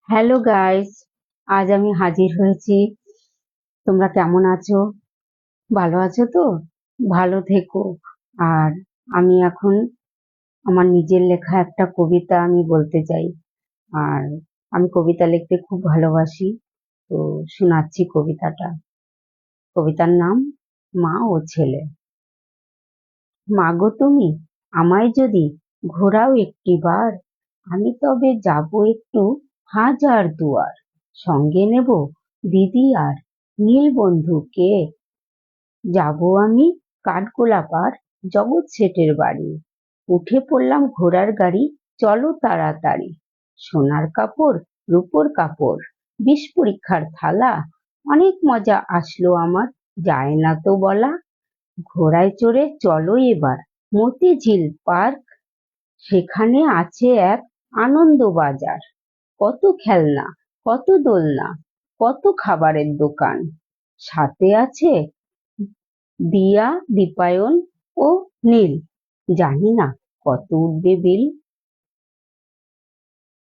Hello guys, আজ আমি হাজির হয়েছি। তোমরা কেমন আছো? ভালো আছো তো? ভালো থেকো। আর আমি এখন আমার নিজের লেখা একটা কবিতা আমি বলতে চাই। আর আমি কবিতা লিখতে খুব ভালোবাসি, তো শোনাচ্ছি কবিতাটা। কবিতার নাম মা ও ছেলে। মাগো তুমি আমায় যদি ঘোরাও একটিবার, আমি তবে যাব একটু হাজার দুয়ার। সঙ্গে নেব দিদি আর নীল বন্ধুকে, যাব আমি কাঠগোলাপার জগৎ শেঠের বাড়ি। উঠে পড়লাম ঘোড়ার গাড়ি, চলো তাড়াতাড়ি। সোনার কাপড় রূপোর কাপড়, বিষ পরীক্ষার থালা, অনেক মজা আসলো আমার, যায় না তো বলা। ঘোড়ায় চড়ে চলো এবার মতিঝিল পার্ক, সেখানে আছে এক আনন্দ বাজার। কত খেলনা, কত দোলনা, কত খাবারের দোকান, সাথে আছে দিয়া, দীপায়ন ও নীল। জানি না কত উঠবে বিল।